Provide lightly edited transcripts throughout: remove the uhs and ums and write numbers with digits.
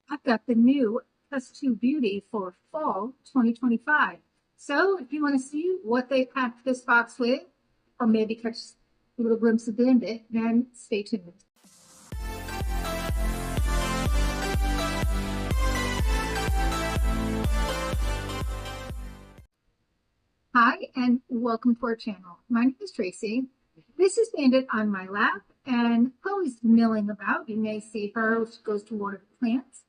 I've got the new NewBeauty for fall 2025. So if you want to see what they packed this box with, or maybe catch a little glimpse of it, then stay tuned. Hi, and welcome to our channel. My name is Tracy. This is Bandit on my lap, and Chloe's milling about. You may see her, she goes to water the plants.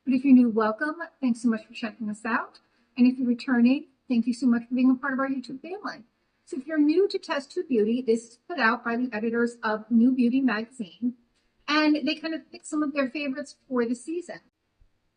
But if you're new, welcome. Thanks so much for checking us out. And if you're returning, thank you so much for being a part of our YouTube family. So if you're new to NewBeauty, this is put out by the editors of NewBeauty magazine, and they kind of pick some of their favorites for the season.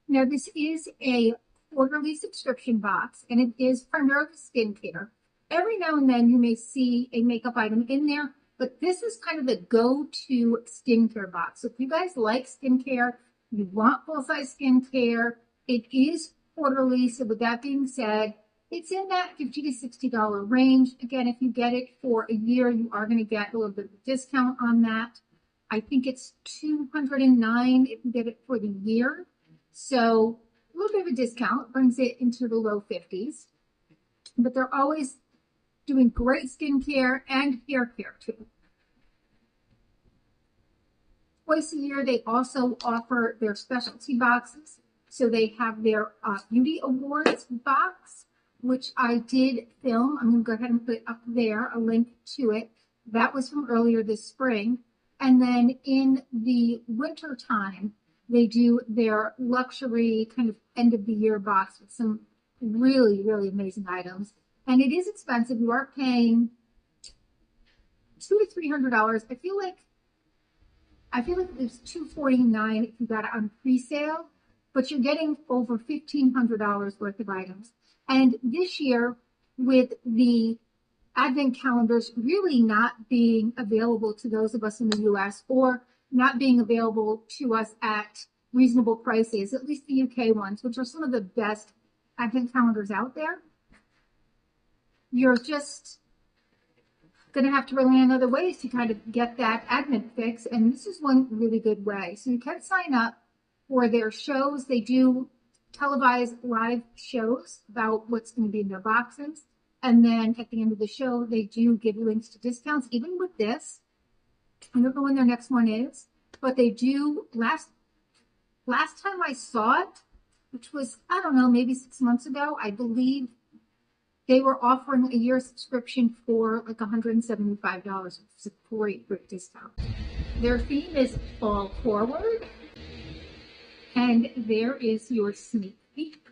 Now, this is a quarterly subscription box, and it is primarily skincare. Every now and then you may see a makeup item in there, but this is kind of the go-to skincare box. So if you guys like skincare, you want full-size skincare, it is quarterly. So with that being said, it's in that $50 to $60 range. Again, if you get it for a year, you are going to get a little bit of a discount on that. I think it's $209 if you get it for the year. So a little bit of a discount brings it into the low 50s. But they're always doing great skincare and hair care too. Twice a year, they also offer their specialty boxes. So they have their Beauty Awards box, which I did film. I'm going to go ahead and put up there a link to it. That was from earlier this spring. And then in the winter time, they do their luxury kind of end of the year box with some really, really amazing items. And it is expensive. You are paying $200 to $300. I feel like it was $249 if you got it on pre-sale, but you're getting over $1,500 worth of items. And this year, with the advent calendars really not being available to those of us in the US, or not being available to us at reasonable prices, at least the UK ones, which are some of the best advent calendars out there, you're just going to have to rely on other ways to kind of get that advent fix. And this is one really good way. So you can sign up for their shows. They do televised live shows about what's going to be in their boxes. And then at the end of the show, they do give you links to discounts. Even with this, I don't know when their next one is, but they do. Last time I saw it, which was, I don't know, maybe 6 months ago, I believe they were offering a year subscription for like $175, which is a great discount. Their theme is fall forward, and there is your sneak peek.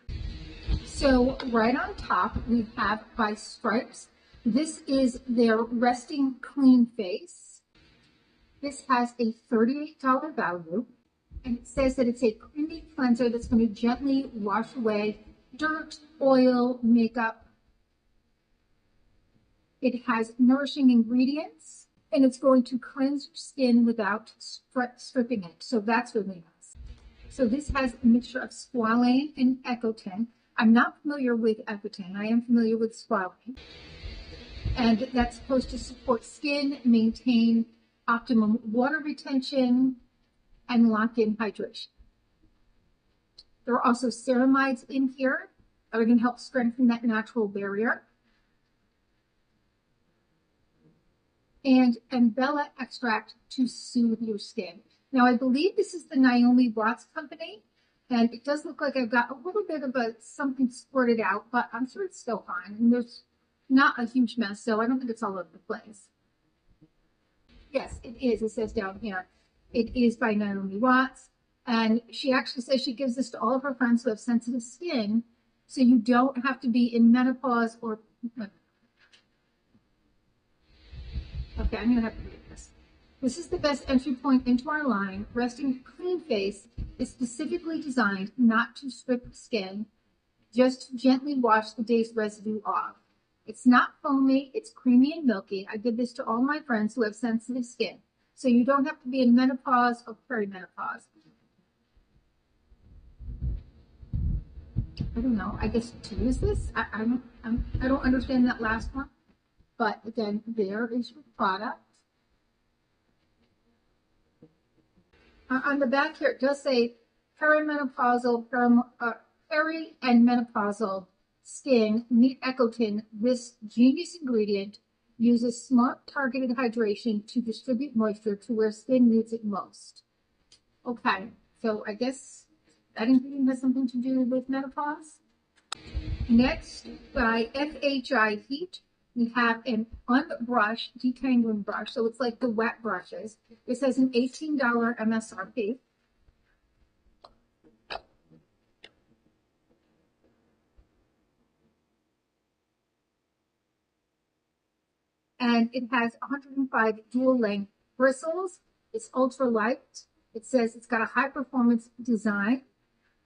So right on top, we have by Stripes. This is their Resting Clean Face. This has a $38 value, and it says that it's a creamy cleanser that's going to gently wash away dirt, oil, makeup. It has nourishing ingredients, and it's going to cleanse your skin without stripping it. So that's really nice. So this has a mixture of squalane and Ecotin. I'm not familiar with Ecotin. I am familiar with squalane. And that's supposed to support skin, maintain optimum water retention, and lock in hydration. There are also ceramides in here that are going to help strengthen that natural barrier. And Ambella extract to soothe your skin. Now, I believe this is the Naomi Watts company, and it does look like I've got a little bit of something squirted out, but I'm sure it's still fine. And there's not a huge mess, so I don't think it's all over the place. Yes, it is. It says down here, it is by Naomi Watts, and she actually says she gives this to all of her friends who have sensitive skin, so you don't have to be in menopause or... Okay, I'm going to have to read this. This is the best entry point into our line. Resting Clean Face is specifically designed not to strip skin, just to gently wash the day's residue off. It's not foamy, it's creamy and milky. I give this to all my friends who have sensitive skin, so you don't have to be in menopause or perimenopause. I don't know, I guess to use this, I don't understand that last one. But again, there is your product. On the back here, it does say perimenopausal, peri and menopausal skin, meet Ecotin. This genius ingredient uses smart targeted hydration to distribute moisture to where skin needs it most. Okay, so I guess that ingredient has something to do with menopause. Next, by FHI Heat, we have an unbrushed detangling brush. So it's like the wet brushes. This has an $18 MSRP. And it has 105 dual length bristles. It's ultra light. It says it's got a high performance design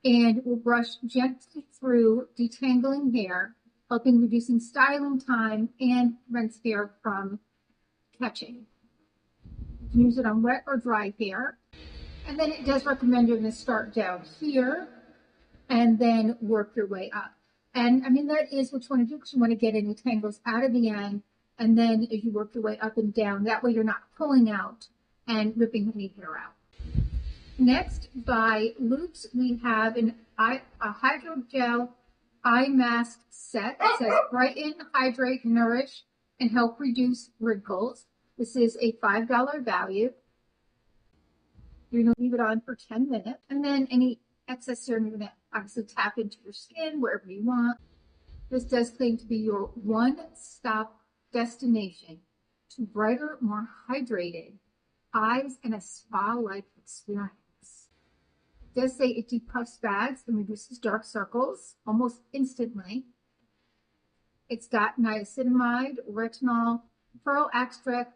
and will brush gently through detangling hair, helping reducing styling time and prevents hair from catching. You can use it on wet or dry hair. And then it does recommend you're going to start down here and then work your way up. And I mean, that is what you want to do because you want to get any tangles out of the end. And then as you work your way up and down, that way you're not pulling out and ripping any hair out. Next, by Loops, we have a hydrogel eye mask set. It says brighten, hydrate, nourish, and help reduce wrinkles. This is a $5 value. You're going to leave it on for 10 minutes. And then any excess serum, you're going to obviously tap into your skin wherever you want. This does claim to be your one-stop destination to brighter, more hydrated eyes and a spa-like experience. It does say it depuffs bags and reduces dark circles almost instantly. It's got niacinamide, retinol, pearl extract,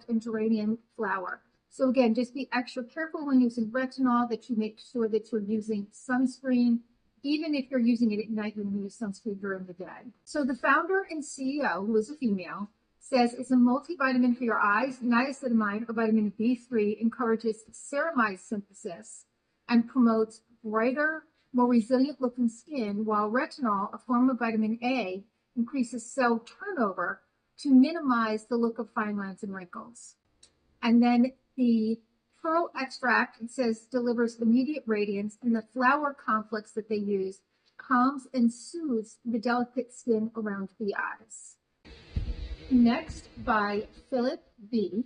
and geranium flower. So again, just be extra careful when using retinol that you make sure that you're using sunscreen. Even if you're using it at night, you can use sunscreen during the day. So the founder and CEO, who is a female, says it's a multivitamin for your eyes. Niacinamide, or vitamin B3, encourages ceramide synthesis and promotes brighter, more resilient looking skin, while retinol, a form of vitamin A, increases cell turnover to minimize the look of fine lines and wrinkles. And then the pearl extract, it says, delivers immediate radiance, and the flower complex that they use calms and soothes the delicate skin around the eyes. Next, by Philip B.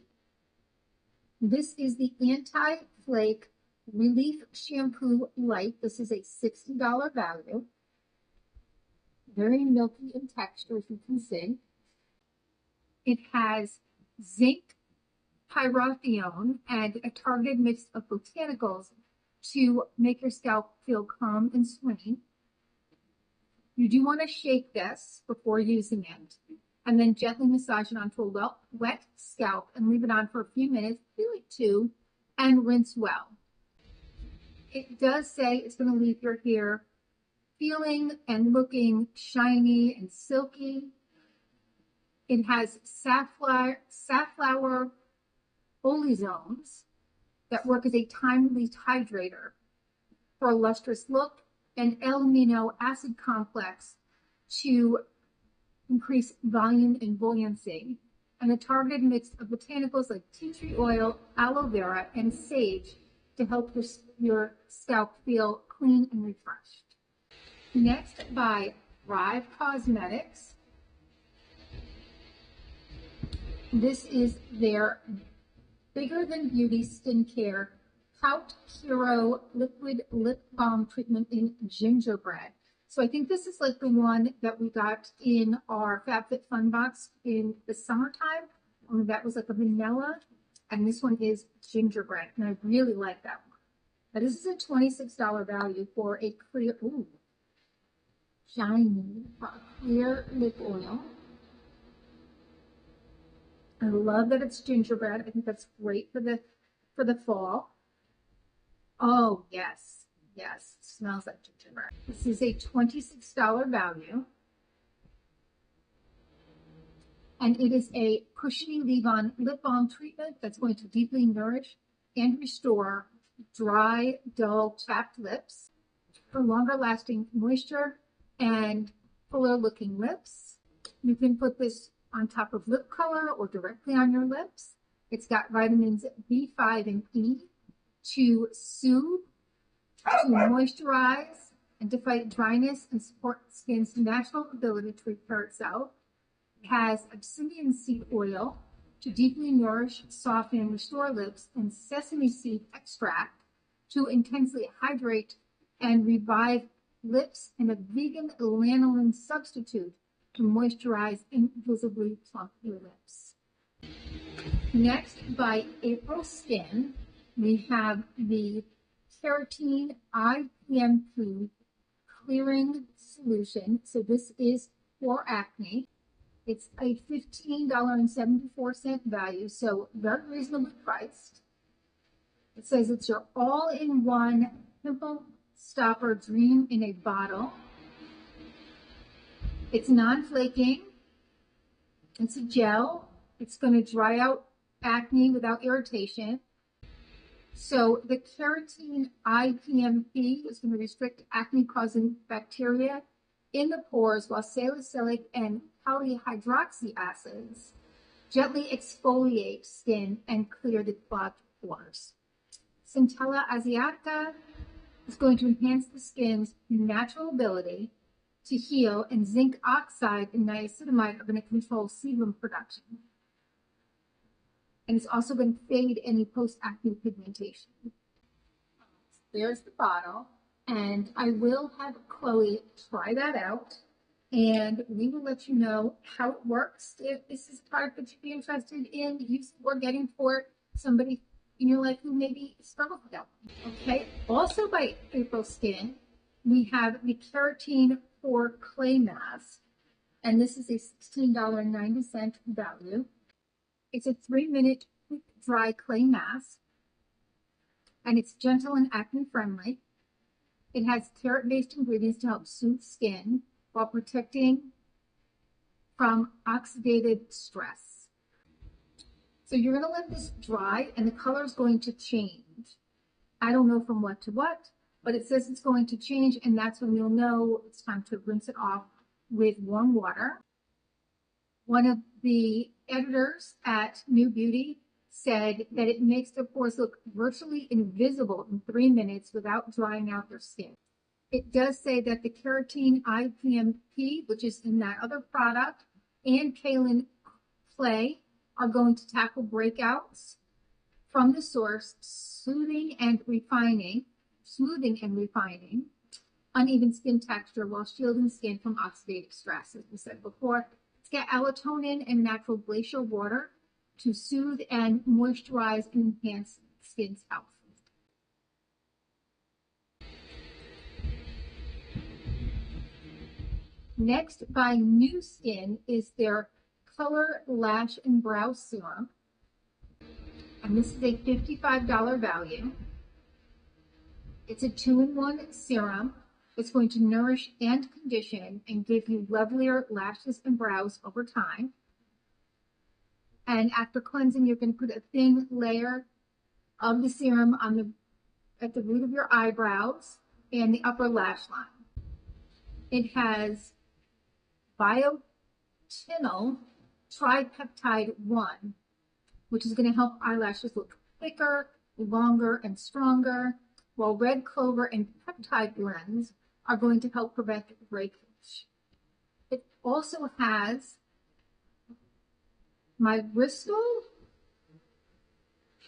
This is the Anti-Flake Relief Shampoo Light. This is a $60 value. Very milky in texture, as you can see. It has zinc, pyrothene, and a targeted mix of botanicals to make your scalp feel calm and swinging. You do want to shake this before using it, and then gently massage it onto a wet scalp and leave it on for a few minutes, maybe 2, and rinse well. It does say it's going to leave your hair feeling and looking shiny and silky. It has safflower oleosomes that work as a timely hydrator for a lustrous look, and L-amino acid complex to increase volume and buoyancy, and a targeted mix of botanicals like tea tree oil, aloe vera, and sage to help your scalp feel clean and refreshed. Next, by Thrive Cosmetics. This is their Bigger Than Beauty Skincare Pout Hero Liquid Lip Balm Treatment in Gingerbread. So I think this is like the one that we got in our FabFitFun box in the summertime. That was like a vanilla, and this one is gingerbread, and I really like that one. Now this is a $26 value for a clear, shiny, clear lip oil. I love that it's gingerbread. I think that's great for the fall. Oh, yes. Yes, it smells like gingerbread. This is a $26 value. And it is a cushiony leave-on lip balm treatment that's going to deeply nourish and restore dry, dull, chapped lips for longer lasting moisture and fuller looking lips. You can put this on top of lip color or directly on your lips. It's got vitamins B5 and E to soothe to moisturize and to fight dryness and support skin's natural ability to repair itself. It has obsidian seed oil to deeply nourish, soften, and restore lips, and sesame seed extract to intensely hydrate and revive lips, and a vegan lanolin substitute to moisturize and visibly plump your lips. Next, by April Skin, we have the Keratin IPMP Clearing Solution. So this is for acne. It's a $15.74 value, so very reasonably priced. It says it's your all-in-one pimple stopper dream in a bottle. It's non-flaking. It's a gel. It's going to dry out acne without irritation. So the Keratin IPMP is going to restrict acne-causing bacteria in the pores, while salicylic and polyhydroxy acids gently exfoliate skin and clear the clogged pores. Centella asiatica is going to enhance the skin's natural ability to heal, and zinc oxide and niacinamide are going to control sebum production. And it's also going to fade any post-acne pigmentation. There's the bottle, and I will have Chloe try that out, and we will let you know how it works. If this is a product that you'd be interested in using or getting for somebody in your life who maybe struggles with that. Okay, also by April Skin, we have the Keratin for Clay Mask, and this is a $16.90 value. It's a 3-minute quick dry clay mask, and it's gentle and acne friendly. It has carrot-based ingredients to help soothe skin while protecting from oxidative stress. So you're going to let this dry, and the color is going to change. I don't know from what to what, but it says it's going to change, and that's when you'll know it's time to rinse it off with warm water. One of the editors at NewBeauty said that it makes their pores look virtually invisible in 3 minutes without drying out their skin. It does say that the Keratin IPMP, which is in that other product, and Kaolin Clay are going to tackle breakouts from the source, smoothing and refining uneven skin texture while shielding skin from oxidative stress. As we said before, it's got allotonin and natural glacial water to soothe and moisturize and enhance skin's health. Next, by New Skin, is their Color Lash and Brow Serum. And this is a $55 value. It's a 2-in-1 serum. It's going to nourish and condition and give you lovelier lashes and brows over time. And after cleansing, you're going to put a thin layer of the serum at the root of your eyebrows and the upper lash line. It has biotinol tripeptide 1, which is going to help eyelashes look thicker, longer, and stronger, while red clover and peptide blends are going to help prevent breakage. It also has myristal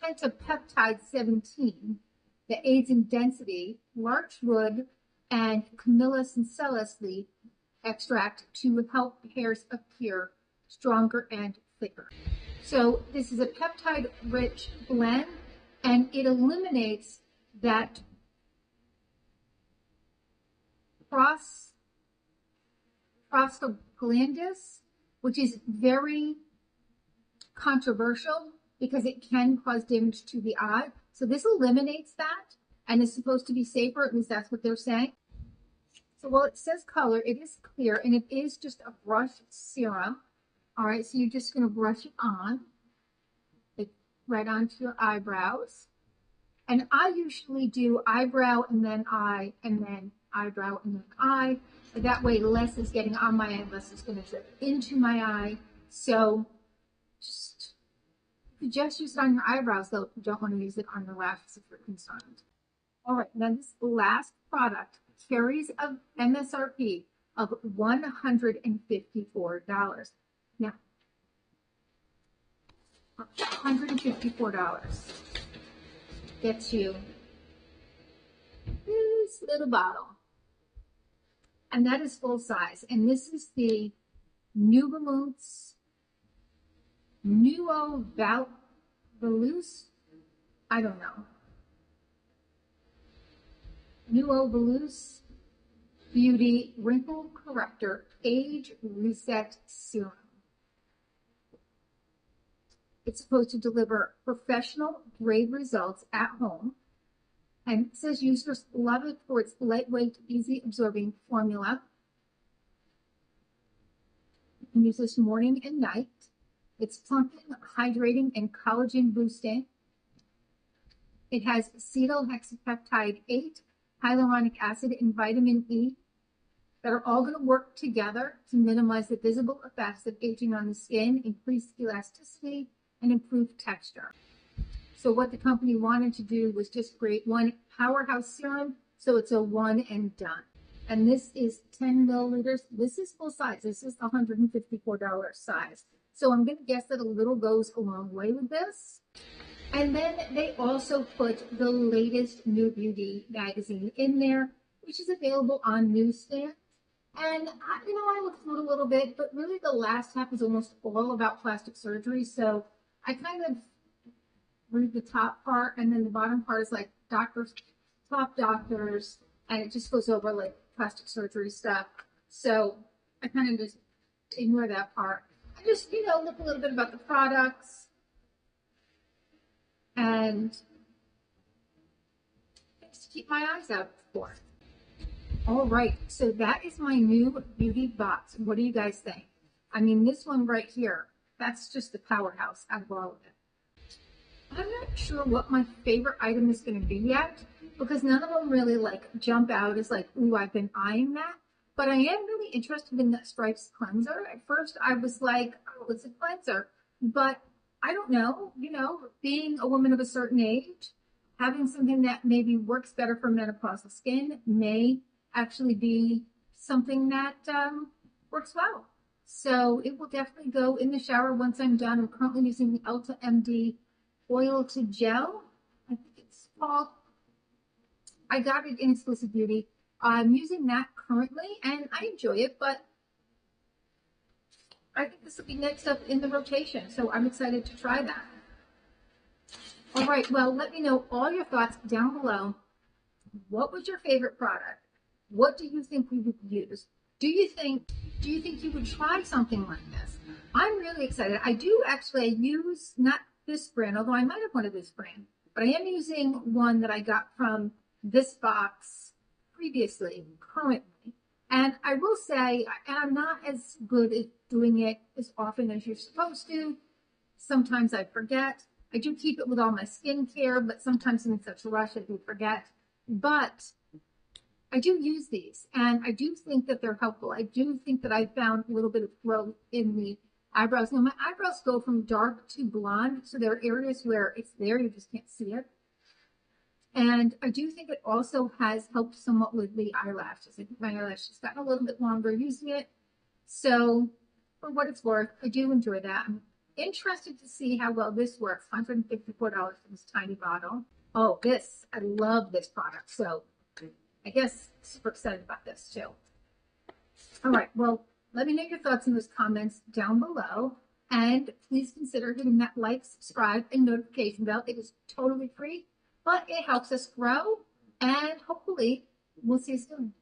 pentapeptide 17 that aids in density, larchwood, and Camilla sincellis leaf extract to help hairs appear stronger and thicker. So this is a peptide-rich blend, and it eliminates that prostaglandins, which is very controversial because it can cause damage to the eye. So this eliminates that and is supposed to be safer, at least that's what they're saying. So while it says color, it is clear, and it is just a brush serum. All right, so you're just going to brush it on, right onto your eyebrows. And I usually do eyebrow and then eye, and then eyebrow and then eye. That way less is getting on my eye, less is going to drip into my eye. So just use it on your eyebrows, though, if you don't want to use it on your lashes if you're concerned. All right, now this last product carries a MSRP of $154. Now, $154 gets you this little bottle. And that is full size. And this is the NewBeauty Volus. I don't know. NewBeauty Beauty Wrinkle Corrector Age Reset Serum. It's supposed to deliver professional grade results at home. And it says users love it for its lightweight, easy absorbing formula. You can use this morning and night. It's plumping, hydrating, and collagen boosting. It has acetyl hexapeptide 8, hyaluronic acid, and vitamin E that are all going to work together to minimize the visible effects of aging on the skin, increase elasticity, and improve texture. So what the company wanted to do was just create one powerhouse serum, so it's a one and done. And this is 10 milliliters. This is full size. This is the $154 size. So I'm going to guess that a little goes a long way with this. And then they also put the latest NewBeauty magazine in there, which is available on newsstands. And I looked through it a little bit, but really the last half is almost all about plastic surgery. So I kind of read the top part, and then the bottom part is like doctors, top doctors, and it just goes over like plastic surgery stuff. So I kind of just ignore that part. I just, look a little bit about the products and just keep my eyes out for it. All right, so that is my NewBeauty box. What do you guys think? I mean, this one right here, that's just the powerhouse out of all of it. I'm not sure what my favorite item is going to be yet, because none of them really jump out as ooh, I've been eyeing that. But I am really interested in that Stripes cleanser. At first I was like, oh, it's a cleanser. But I don't know, being a woman of a certain age, having something that maybe works better for menopausal skin may actually be something that works well. So it will definitely go in the shower once I'm done. I'm currently using the Ulta MD Oil to Gel, I think it's called. I got it in Exclusive Beauty. I'm using that currently, and I enjoy it, but I think this will be next up in the rotation, so I'm excited to try that. All right, well, let me know all your thoughts down below. What was your favorite product? What do you think we would use? Do you think you would try something like this? I'm really excited. I use not this brand, although I might have one of this brand, but I am using one that I got from this box previously, currently. And I will say, and I'm not as good at doing it as often as you're supposed to. Sometimes I forget. I do keep it with all my skincare, but sometimes I'm in such a rush I do forget. But I do use these, and I do think that they're helpful. I do think that I found a little bit of growth in the eyebrows. Now, my eyebrows go from dark to blonde, so there are areas where it's there, you just can't see it. And I do think it also has helped somewhat with the eyelashes. I think my eyelashes gotten a little bit longer using it. So for what it's worth, I do enjoy that. I'm interested to see how well this works. $154 for this tiny bottle. Oh, I love this product. So I guess super excited about this too. All right, well, let me know your thoughts in those comments down below. And please consider hitting that like, subscribe, and notification bell. It is totally free, but it helps us grow. And hopefully we'll see you soon.